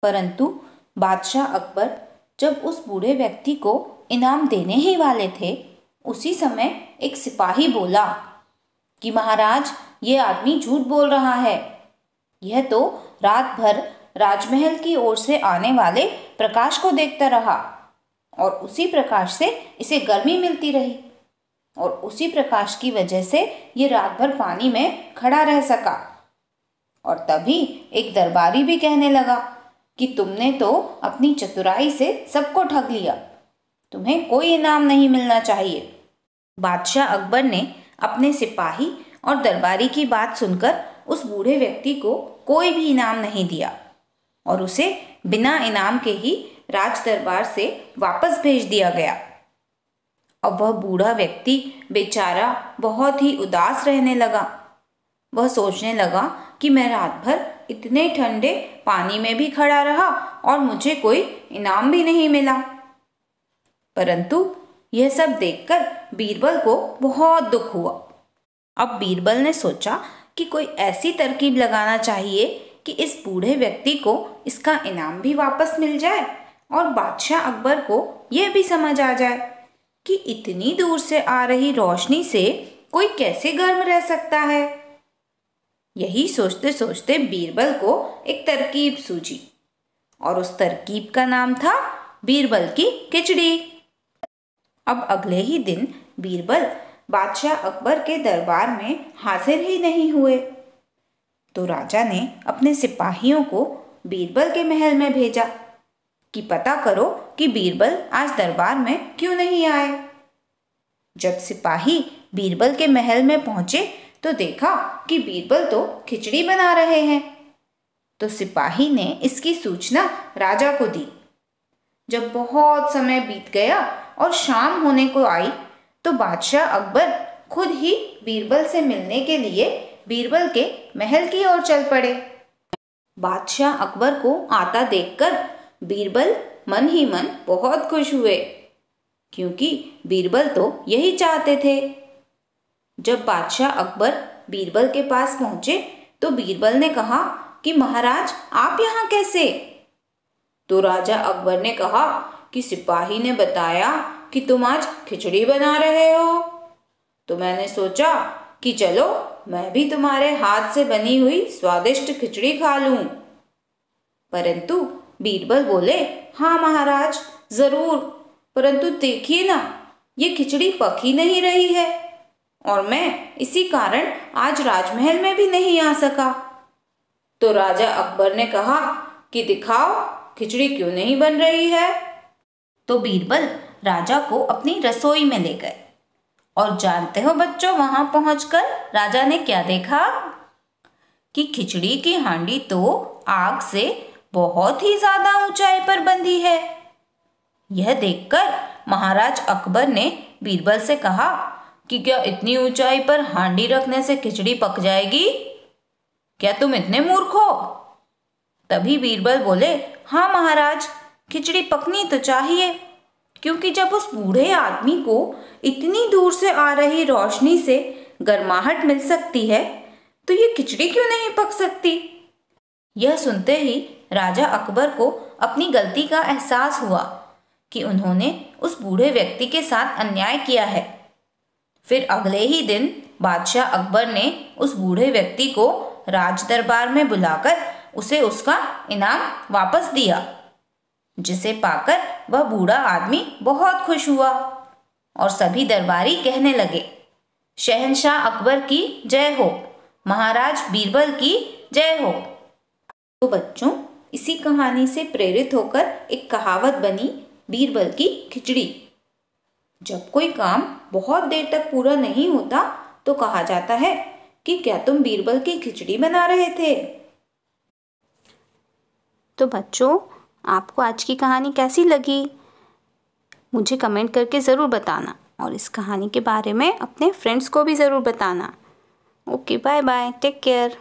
परंतु बादशाह अकबर जब उस बूढ़े व्यक्ति को इनाम देने ही वाले थे, उसी समय एक सिपाही बोला कि महाराज, ये आदमी झूठ बोल रहा है। यह तो रात भर राजमहल की ओर से आने वाले प्रकाश को देखता रहा और उसी प्रकाश से इसे गर्मी मिलती रही और उसी प्रकाश की वजह से ये रात भर पानी में खड़ा रह सका। और तभी एक दरबारी भी कहने लगा कि तुमने तो अपनी चतुराई से सबको ठग लिया, तुम्हें कोई इनाम नहीं मिलना चाहिए। बादशाह अकबर ने अपने सिपाही और दरबारी की बात सुनकर उस बूढ़े व्यक्ति को कोई भी इनाम नहीं दिया और उसे बिना इनाम के ही राज दरबार से वापस भेज दिया गया। अब वह बूढ़ा व्यक्ति बेचारा बहुत ही उदास रहने लगा। वह सोचने लगा कि मैं रात भर इतने ठंडे पानी में भी खड़ा रहा और मुझे कोई इनाम भी नहीं मिला। परंतु यह सब देखकर बीरबल को बहुत दुख हुआ। अब बीरबल ने सोचा कि कोई ऐसी तरकीब लगाना चाहिए कि इस बूढ़े व्यक्ति को इसका इनाम भी वापस मिल जाए और बादशाह अकबर को यह भी समझ आ जाए कि इतनी दूर से आ रही रोशनी से कोई कैसे गर्म रह सकता है। यही सोचते सोचते बीरबल को एक तरकीब सूझी और उस तरकीब का नाम था बीरबल की खिचड़ी। अब अगले ही दिन बीरबल बादशाह अकबर के दरबार में हाजिर ही नहीं हुए, तो राजा ने अपने सिपाहियों को बीरबल के महल में भेजा कि पता करो कि बीरबल आज दरबार में क्यों नहीं आए। जब सिपाही बीरबल के महल में पहुंचे तो देखा कि बीरबल तो खिचड़ी बना रहे हैं। तो सिपाही ने इसकी सूचना राजा को दी। जब बहुत समय बीत गया और शाम होने को आई तो बादशाह अकबर खुद ही बीरबल से मिलने के लिए बीरबल के महल की ओर चल पड़े। बादशाह अकबर को आता देखकर बीरबल मन ही मन बहुत खुश हुए, क्योंकि बीरबल तो यही चाहते थे। जब बादशाह अकबर बीरबल के पास पहुंचे तो बीरबल ने कहा कि महाराज, आप यहाँ कैसे? तो राजा अकबर ने कहा कि सिपाही ने बताया कि तुम आज खिचड़ी बना रहे हो, तो मैंने सोचा कि चलो मैं भी तुम्हारे हाथ से बनी हुई स्वादिष्ट खिचड़ी खा लूं। परंतु बीरबल बोले, हाँ महाराज, जरूर, परंतु देखिए ना, ये खिचड़ी पक ही नहीं रही है और मैं इसी कारण आज राजमहल में भी नहीं आ सका। तो राजा अकबर ने कहा कि दिखाओ खिचड़ी क्यों नहीं बन रही है। तो बीरबल राजा को अपनी रसोई में ले गए और जानते हो बच्चों, वहां पहुंचकर राजा ने क्या देखा कि खिचड़ी की हांडी तो आग से बहुत ही ज्यादा ऊंचाई पर बंधी है। यह देखकर महाराज अकबर ने बीरबल से कहा कि क्या इतनी ऊंचाई पर हांडी रखने से खिचड़ी पक जाएगी? क्या तुम इतने मूर्ख हो? तभी बीरबल बोले, हाँ महाराज, खिचड़ी पकनी तो चाहिए, क्योंकि जब उस बूढ़े आदमी को इतनी दूर से आ रही रोशनी से गर्माहट मिल सकती है तो ये खिचड़ी क्यों नहीं पक सकती। यह सुनते ही राजा अकबर को अपनी गलती का एहसास हुआ कि उन्होंने उस बूढ़े व्यक्ति के साथ अन्याय किया है। फिर अगले ही दिन बादशाह अकबर ने उस बूढ़े व्यक्ति को राज दरबार में बुलाकर उसे उसका इनाम वापस दिया, जिसे पाकर वह बूढ़ा आदमी बहुत खुश हुआ और सभी दरबारी कहने लगे, शहंशाह अकबर की जय हो, महाराज बीरबल की जय हो। तो बच्चों, इसी कहानी से प्रेरित होकर एक कहावत बनी बीरबल की खिचड़ी। जब कोई काम बहुत देर तक पूरा नहीं होता तो कहा जाता है कि क्या तुम बीरबल की खिचड़ी बना रहे थे। तो बच्चों, आपको आज की कहानी कैसी लगी मुझे कमेंट करके ज़रूर बताना और इस कहानी के बारे में अपने फ्रेंड्स को भी ज़रूर बताना। Okay, bye bye, take care.